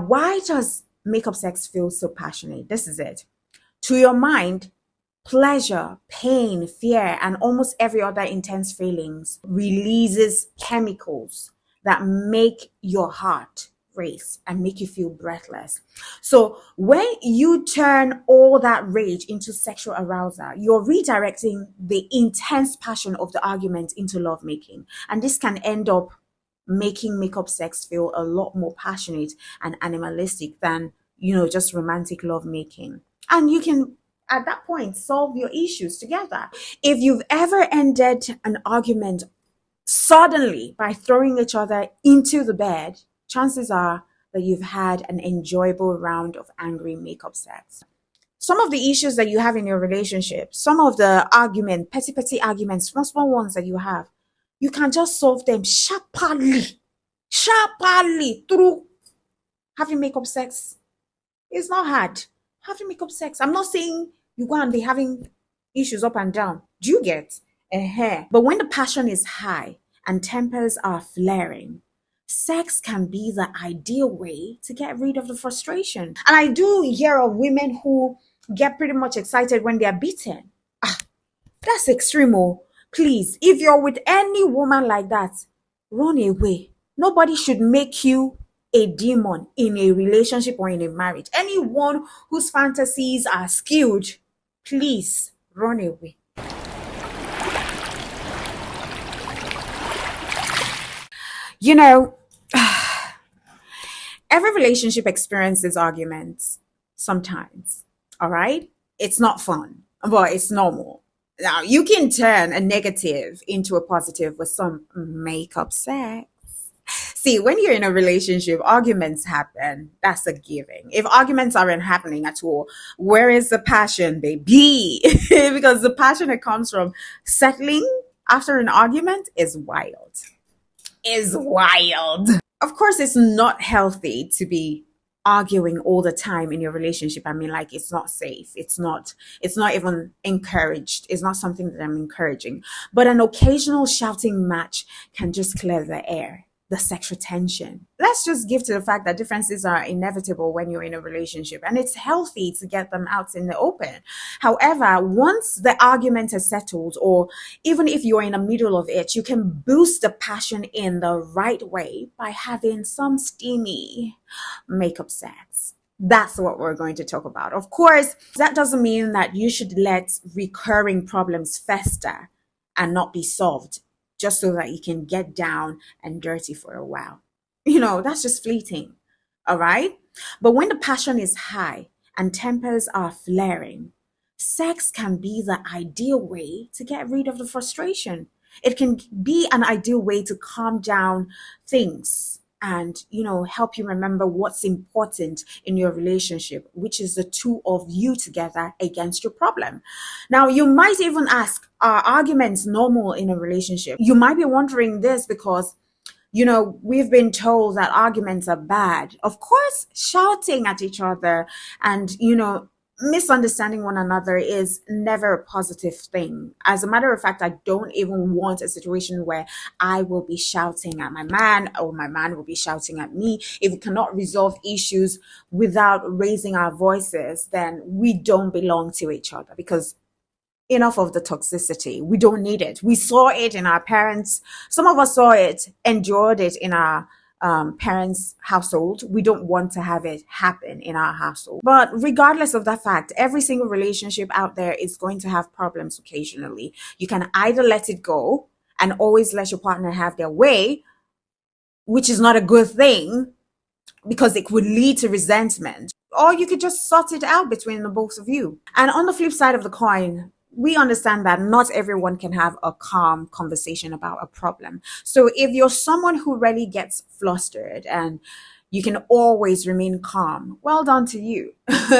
why does makeup sex feel so passionate? This is it. To your mind, pleasure, pain, fear, and almost every other intense feelings releases chemicals that make your heart race and make you feel breathless. So when you turn all that rage into sexual arousal, you're redirecting the intense passion of the argument into lovemaking. And this can end up making makeup sex feel a lot more passionate and animalistic than, just romantic lovemaking. And you can, at that point, solve your issues together. If you've ever ended an argument suddenly by throwing each other into the bed, chances are that you've had an enjoyable round of angry makeup sex. Some of the issues that you have in your relationship, some of the petty arguments, small ones that you have, you can just solve them sharply through having makeup sex. It's not hard. Having makeup sex. I'm not saying you go and be having issues up and down. Do you get? But when the passion is high and tempers are flaring, sex can be the ideal way to get rid of the frustration. And I do hear of women who get pretty much excited when they are beaten. That's extreme. Please, if you're with any woman like that, run away. Nobody should make you a demon in a relationship or in a marriage. Anyone whose fantasies are skewed, please run away. Every relationship experiences arguments sometimes. All right? It's not fun, but it's normal. Now, you can turn a negative into a positive with some makeup sex. See, when you're in a relationship, arguments happen. That's a given. If arguments aren't happening at all, where is the passion, baby? Because the passion that comes from settling after an argument is wild. Of course, it's not healthy to be arguing all the time in your relationship. I mean, like, it's not safe. It's not even encouraged. It's not something that I'm encouraging. But an occasional shouting match can just clear the air, the sexual tension. Let's just give to the fact that differences are inevitable when you're in a relationship, and it's healthy to get them out in the open. However, once the argument is settled, or even if you're in the middle of it, you can boost the passion in the right way by having some steamy makeup sex. That's what we're going to talk about. Of course, that doesn't mean that you should let recurring problems fester and not be solved just so that you can get down and dirty for a while. That's just fleeting. All right? But when the passion is high and tempers are flaring, sex can be the ideal way to get rid of the frustration. It can be an ideal way to calm down things and, help you remember what's important in your relationship, which is the two of you together against your problem. Now, you might even ask, are arguments normal in a relationship? You might be wondering this because, we've been told that arguments are bad. Of course, shouting at each other and, misunderstanding one another is never a positive thing. As a matter of fact, I don't even want a situation where I will be shouting at my man or my man will be shouting at me. If we cannot resolve issues without raising our voices, then we don't belong to each other, because enough of the toxicity. We don't need it. We saw it in our parents. Some of us saw it, endured it in our parents' household. We don't want to have it happen in our household. But regardless of that fact, every single relationship out there is going to have problems occasionally. You can either let it go and always let your partner have their way, which is not a good thing because it would lead to resentment, or you could just sort it out between the both of you. And on the flip side of the coin, we understand that not everyone can have a calm conversation about a problem. So if you're someone who really gets flustered and you can always remain calm, well done to you.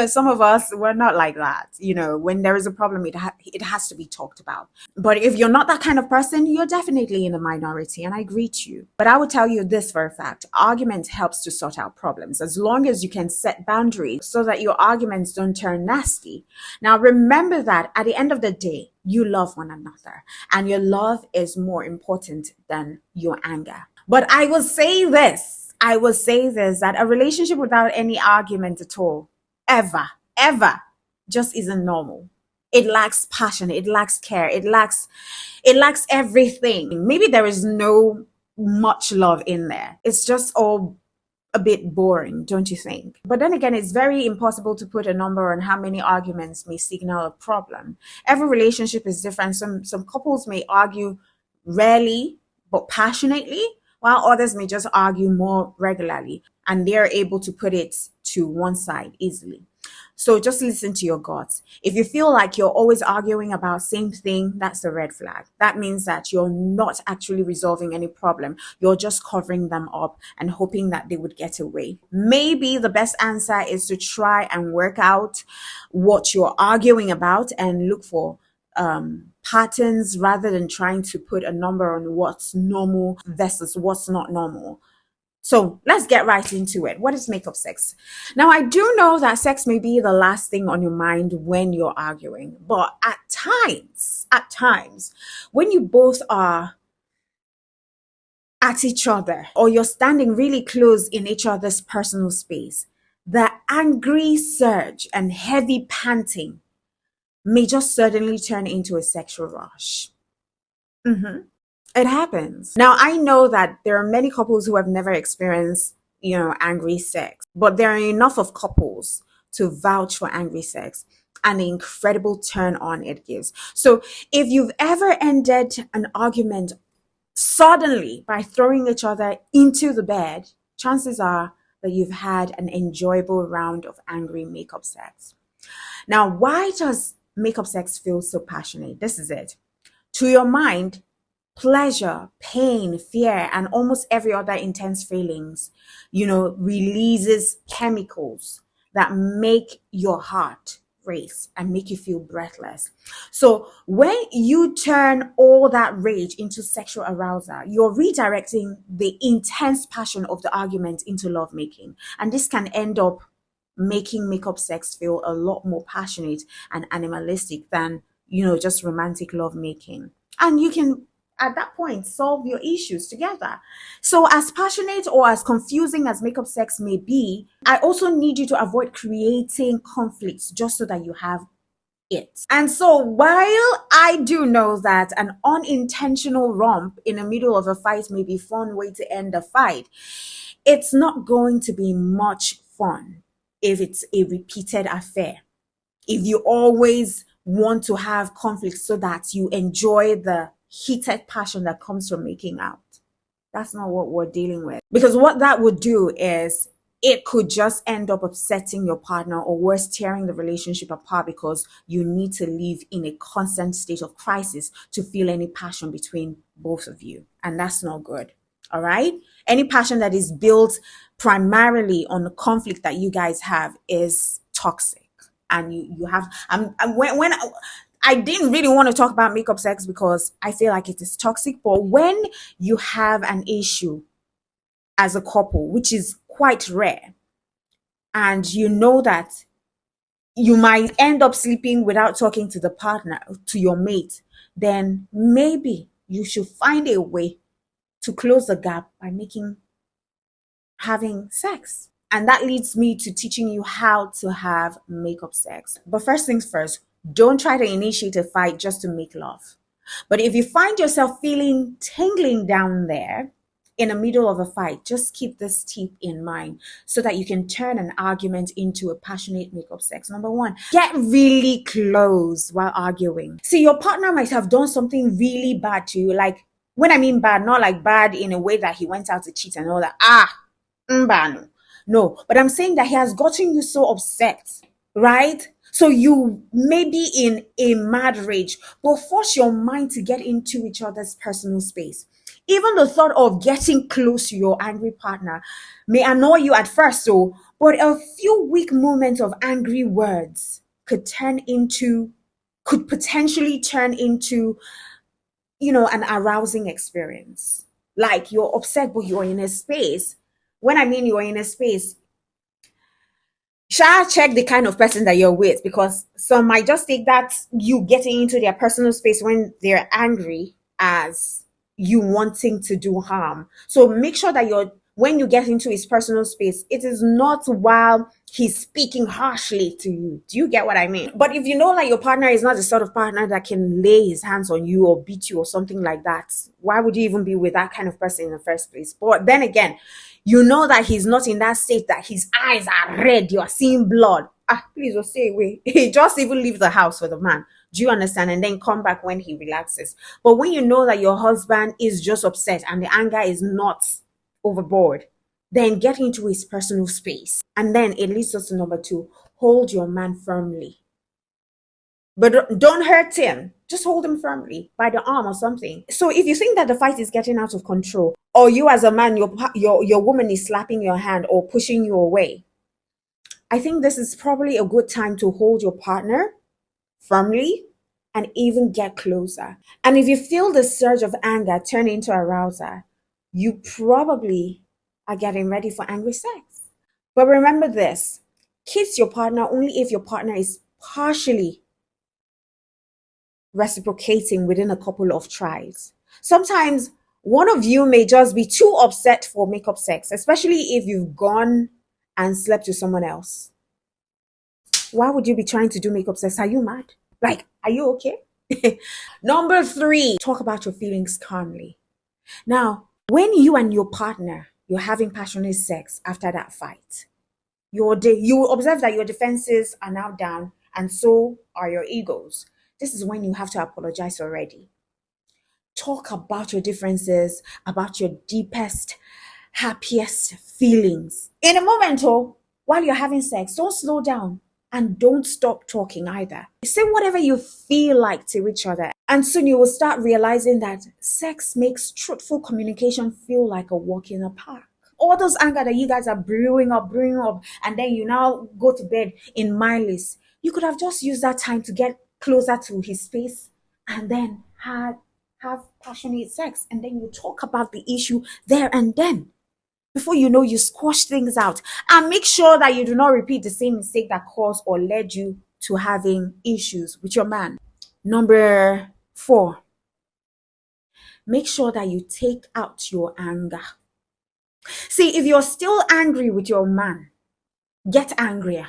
Some of us, we're not like that. When there is a problem, it has to be talked about. But if you're not that kind of person, you're definitely in the minority, and I greet you. But I will tell you this for a fact: argument helps to sort out problems as long as you can set boundaries so that your arguments don't turn nasty. Now, remember that at the end of the day, you love one another, and your love is more important than your anger. But I will say this: I will say this, that a relationship without any argument at all, ever, just isn't normal. It lacks passion, it lacks care, it lacks everything. Maybe there is no much love in there. It's just all a bit boring, don't you think? But then again, it's very impossible to put a number on how many arguments may signal a problem. Every relationship is different. Some couples may argue rarely but passionately, while others may just argue more regularly and they're able to put it to one side easily. So just listen to your guts. If you feel like you're always arguing about same thing, that's a red flag. That means that you're not actually resolving any problem. You're just covering them up and hoping that they would get away. Maybe the best answer is to try and work out what you're arguing about and look for patterns rather than trying to put a number on what's normal versus what's not normal. So let's get right into it. What is makeup sex? Now, I do know that sex may be the last thing on your mind when you're arguing, but at times, when you both are at each other or you're standing really close in each other's personal space, the angry surge and heavy panting may just suddenly turn into a sexual rush. Mhm. It happens. Now, I know that there are many couples who have never experienced, angry sex, but there are enough of couples to vouch for angry sex and the incredible turn on it gives. So, if you've ever ended an argument suddenly by throwing each other into the bed, chances are that you've had an enjoyable round of angry makeup sex. Now, why does makeup sex feel so passionate? This is it. To your mind, pleasure, pain, fear, and almost every other intense feelings, releases chemicals that make your heart race and make you feel breathless. So when you turn all that rage into sexual arousal, you're redirecting the intense passion of the argument into lovemaking. And this can end up making makeup sex feel a lot more passionate and animalistic than, just romantic lovemaking. And you can at that point solve your issues together. So as passionate or as confusing as makeup sex may be, I also need you to avoid creating conflicts just so that you have it. And so while I do know that an unintentional romp in the middle of a fight may be a fun way to end a fight, it's not going to be much fun if it's a repeated affair. If you always want to have conflict so that you enjoy the heated passion that comes from making out. That's not what we're dealing with. Because what that would do is it could just end up upsetting your partner or worse, tearing the relationship apart because you need to live in a constant state of crisis to feel any passion between both of you. And that's not good. All right? Any passion that is built primarily on the conflict that you guys have is toxic. And you have, when I didn't really want to talk about makeup sex because I feel like it is toxic. But when you have an issue as a couple, which is quite rare, and you know that you might end up sleeping without talking to the partner, to your mate, then maybe you should find a way to close the gap by having sex. And that leads me to teaching you how to have makeup sex. But first things first, don't try to initiate a fight just to make love. But if you find yourself feeling tingling down there in the middle of a fight, just keep this tip in mind so that you can turn an argument into a passionate makeup sex. Number one, get really close while arguing. See, your partner might have done something really bad to you. Like, when I mean bad, not like bad in a way that he went out to cheat and all that. Mbano. No, but I'm saying that he has gotten you so upset, right? So you may be in a mad rage, but force your mind to get into each other's personal space. Even the thought of getting close to your angry partner may annoy you at first, but a few weak moments of angry words could potentially turn into, an arousing experience. Like, you're upset, but you're in a space. When I mean you're in a space, check the kind of person that you're with, because some might just take that you getting into their personal space when they're angry as you wanting to do harm. So make sure that you're when you get into his personal space, it is not while he's speaking harshly to you. Do you get what I mean? But if you know that your partner is not the sort of partner that can lay his hands on you or beat you or something like that, why would you even be with that kind of person in the first place? But then again, you know that he's not in that state that his eyes are red, you're seeing blood. Please, oh, stay away. Just even leave the house for the man. Do you understand? And then come back when he relaxes. But when you know that your husband is just upset and the anger is not overboard, then get into his personal space. And then it leads us to number 2. Hold your man firmly. But don't hurt him. Just hold him firmly by the arm or something. So if you think that the fight is getting out of control, or you as a man, your woman is slapping your hand or pushing you away, I think this is probably a good time to hold your partner firmly and even get closer. And if you feel the surge of anger turn into arousal, you probably are getting ready for angry sex. But remember this, kiss your partner only if your partner is partially reciprocating within a couple of tries. Sometimes one of you may just be too upset for makeup sex, especially if you've gone and slept with someone else. Why would you be trying to do makeup sex? Are you mad? Like, are you okay? Number 3, talk about your feelings calmly. Now, when you and your partner, you're having passionate sex after that fight, you will observe that your defenses are now down and so are your egos. This is when you have to apologize already. Talk about your differences, about your deepest, happiest feelings. In a moment, while you're having sex, don't slow down and don't stop talking either. Say whatever you feel like to each other. And soon you will start realizing that sex makes truthful communication feel like a walk in a park. All those anger that you guys are brewing up, and then you now go to bed in mindless. You could have just used that time to get closer to his space and then have passionate sex. And then you talk about the issue there and then. Before you know, you squash things out. And make sure that you do not repeat the same mistake that caused or led you to having issues with your man. Number 4, make sure that you take out your anger. See, if you're still angry with your man, get angrier.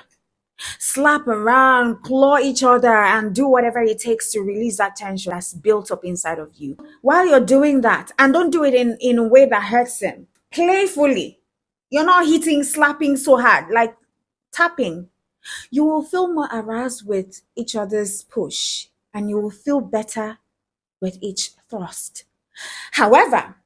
Slap around, claw each other, and do whatever it takes to release that tension that's built up inside of you. While you're doing that, and don't do it in a way that hurts him, playfully. You're not hitting, slapping so hard, like tapping. You will feel more aroused with each other's push, and you will feel better with each thrust. However,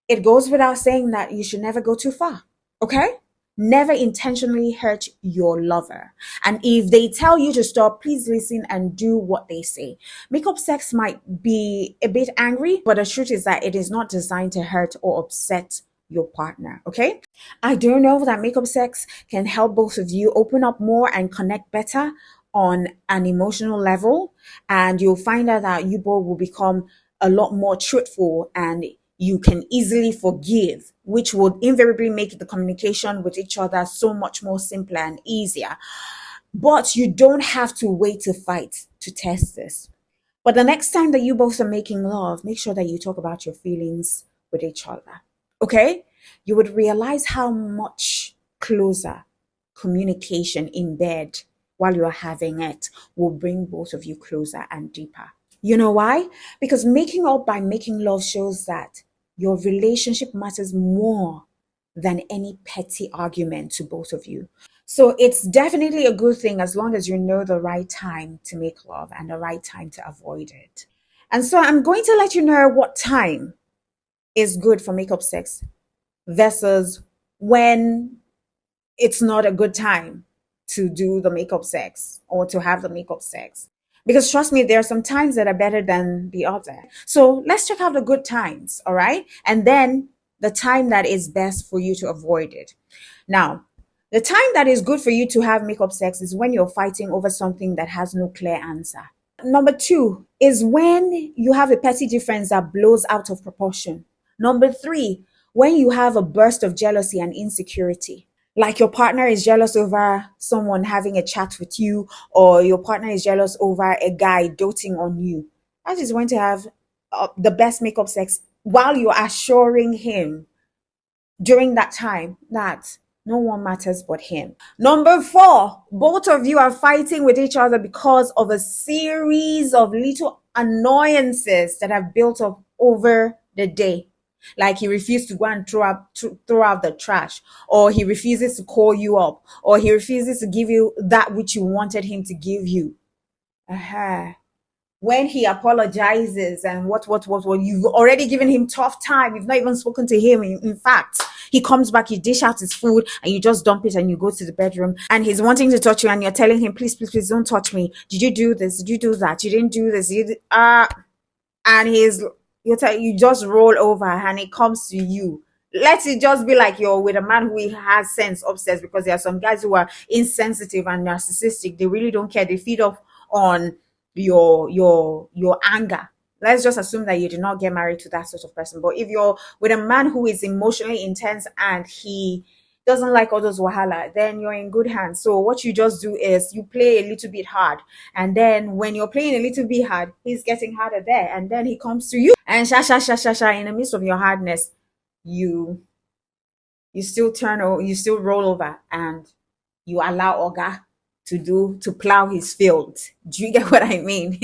it goes without saying that you should never go too far, okay? Never intentionally hurt your lover. And if they tell you to stop, please listen and do what they say. Makeup sex might be a bit angry, but the truth is that it is not designed to hurt or upset your partner, okay? I do know that makeup sex can help both of you open up more and connect better on an emotional level, and you'll find out that you both will become a lot more truthful and you can easily forgive, which would invariably make the communication with each other so much more simpler and easier. But you don't have to wait to fight to test this. But the next time that you both are making love, make sure that you talk about your feelings with each other. Okay? You would realize how much closer communication in bed while you're having it will bring both of you closer and deeper. You know why? Because making up by making love shows that your relationship matters more than any petty argument to both of you. So it's definitely a good thing as long as you know the right time to make love and the right time to avoid it. And so I'm going to let you know what time is good for makeup sex versus when it's not a good time to do the makeup sex or to have the makeup sex. Because trust me, there are some times that are better than the other. So let's check out the good times, all right? And then the time that is best for you to avoid it. Now, the time that is good for you to have makeup sex is when you're fighting over something that has no clear answer. Number 2 is when you have a petty difference that blows out of proportion. Number 3, when you have a burst of jealousy and insecurity. Like your partner is jealous over someone having a chat with you, or your partner is jealous over a guy doting on you. That is when to have the best makeup sex while you're assuring him during that time that no one matters but him. Number four, both of you are fighting with each other because of a series of little annoyances that have built up over the day. Like he refused to go and throw out the trash, or he refuses to call you up, or he refuses to give you that which you wanted him to give you. Uh-huh. When he apologizes and what, you've already given him tough time. You've not even spoken to him. In fact, he comes back, you dish out his food, and you just dump it and you go to the bedroom, and he's wanting to touch you, and you're telling him, please, please, please don't touch me. Did you do this? Did you do that? You didn't do this. And you just roll over and it comes to you. Let it just be like you're with a man who has sense upstairs, because there are some guys who are insensitive and narcissistic. They really don't care. They feed off on your anger. Let's just assume that you did not get married to that sort of person. But if you're with a man who is emotionally intense and he doesn't like all those wahala, then you're in good hands. So what you just do is you play a little bit hard. And then when you're playing a little bit hard, he's getting harder there. And then he comes to you and sha in the midst of your hardness, you you still roll over and you allow Oga to plow his field. Do you get what I mean?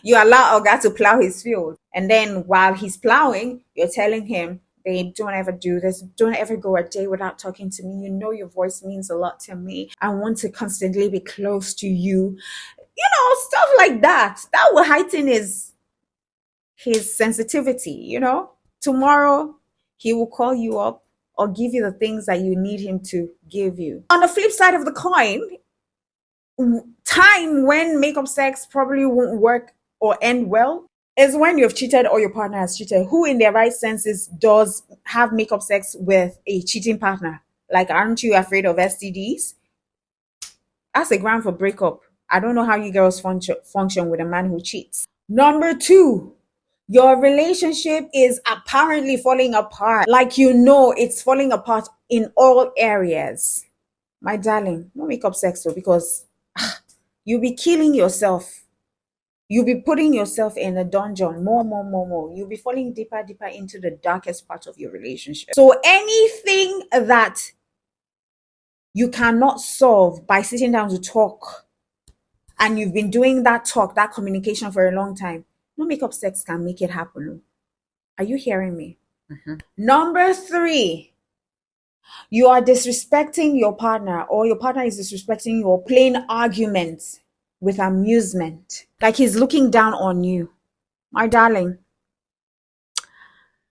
You allow Oga to plow his field. And then while he's plowing, you're telling him, babe, don't ever do this. Don't ever go a day without talking to me. You know your voice means a lot to me. I want to constantly be close to you. Stuff like that. That will heighten his sensitivity, Tomorrow he will call you up or give you the things that you need him to give you. On the flip side of the coin, time when makeup sex probably won't work or end well is when you've cheated or your partner has cheated. Who in their right senses does have makeup sex with a cheating partner? Like, aren't you afraid of STDs? That's a ground for breakup. I don't know how you girls function with a man who cheats. Number two, your relationship is apparently falling apart. Like, it's falling apart in all areas. My darling, no makeup sex though, because you'll be killing yourself. You'll be putting yourself in a dungeon more. You'll be falling deeper into the darkest part of your relationship. So anything that you cannot solve by sitting down to talk, and you've been doing that communication for a long time, no makeup sex can make it happen. Are you hearing me? Mm-hmm. Number three, you are disrespecting your partner, or your partner is disrespecting you, or playing arguments with amusement. Like he's looking down on you. My darling,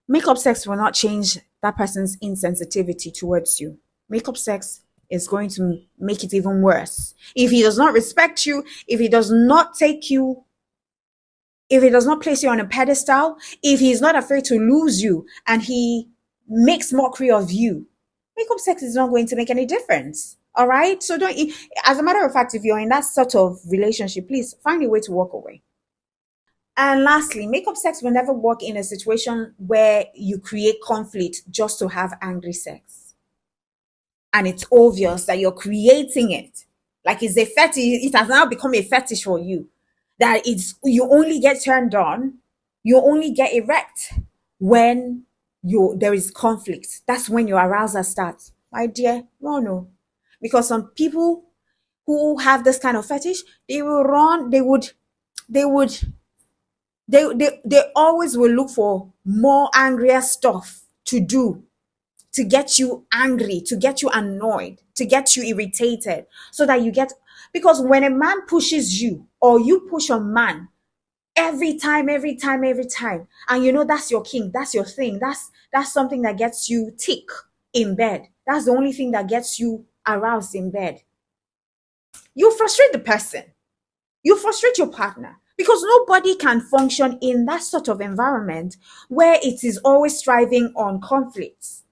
makeup sex will not change that person's insensitivity towards you. Makeup sex is going to make it even worse. If he does not respect you, if he does not place you on a pedestal, if he's not afraid to lose you and he makes mockery of you, makeup sex is not going to make any difference. All right? So as a matter of fact, if you're in that sort of relationship, please find a way to walk away. And lastly, makeup sex will never work in a situation where you create conflict just to have angry sex. And it's obvious that you're creating it. Like it's a fetish. It has now become a fetish for you. That you only get turned on, you only get erect when there is conflict. That's when your arousal starts. My dear, no. Because some people who have this kind of fetish, they always will look for more angrier stuff to do, to get you angry, to get you annoyed, to get you irritated, so that because when a man pushes you or you push a man every time, and that's your king, that's your thing, that's something that gets you tick in bed. That's the only thing that gets you aroused in bed. You frustrate the person. You frustrate your partner, because nobody can function in that sort of environment where it is always striving on conflicts.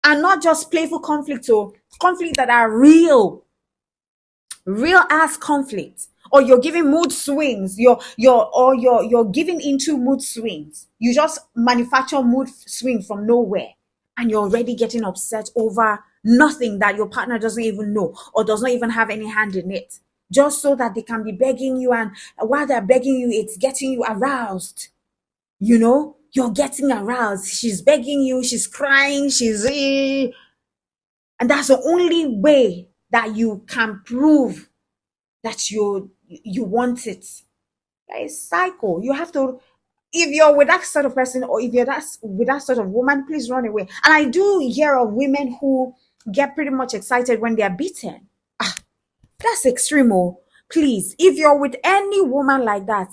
And not just playful conflicts, or conflicts that are real ass conflicts. Or you're giving mood swings. You're giving into mood swings. You just manufacture mood swing from nowhere, and you're already getting upset over nothing that your partner doesn't even know or does not even have any hand in it, just so that they can be begging you, and while they're begging you, it's getting you aroused. you're getting aroused. She's begging you, she's crying, and that's the only way that you can prove that you want it. That is cycle. You have to, if you're with that sort of person, or if you're with that sort of woman, please run away. And I do hear of women who get pretty much excited when they are beaten. That's extreme. Oh, please, if you're with any woman like that,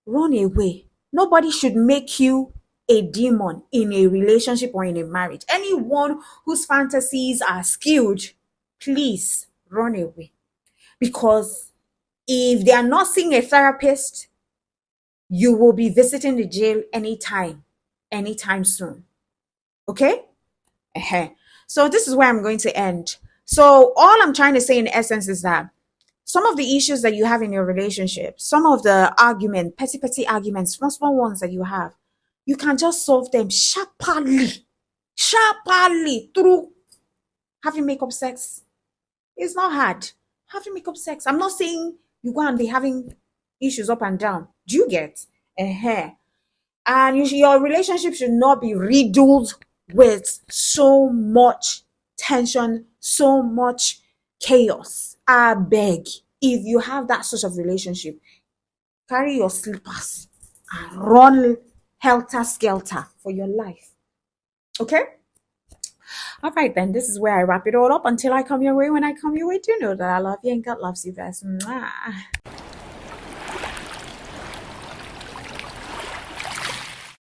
run away. Nobody should make you a demon in a relationship or in a marriage. Anyone whose fantasies are skewed, please run away. Because if they are not seeing a therapist, you will be visiting the jail anytime soon. Okay? So this is where I'm going to end. So all I'm trying to say in essence is that some of the issues that you have in your relationship, some of the petty arguments, small ones that you have, you can just solve them sharply through having makeup sex. It's not hard. Having makeup sex. I'm not saying you go and be having issues up and down. Do you get? And your relationship should not be riddled with so much tension, so much chaos. I beg, if you have that sort of relationship, carry your slippers and run helter skelter for your life. Okay? All right, then. This is where I wrap it all up until I come your way. When I come your way, do know that I love you and God loves you best. Mwah.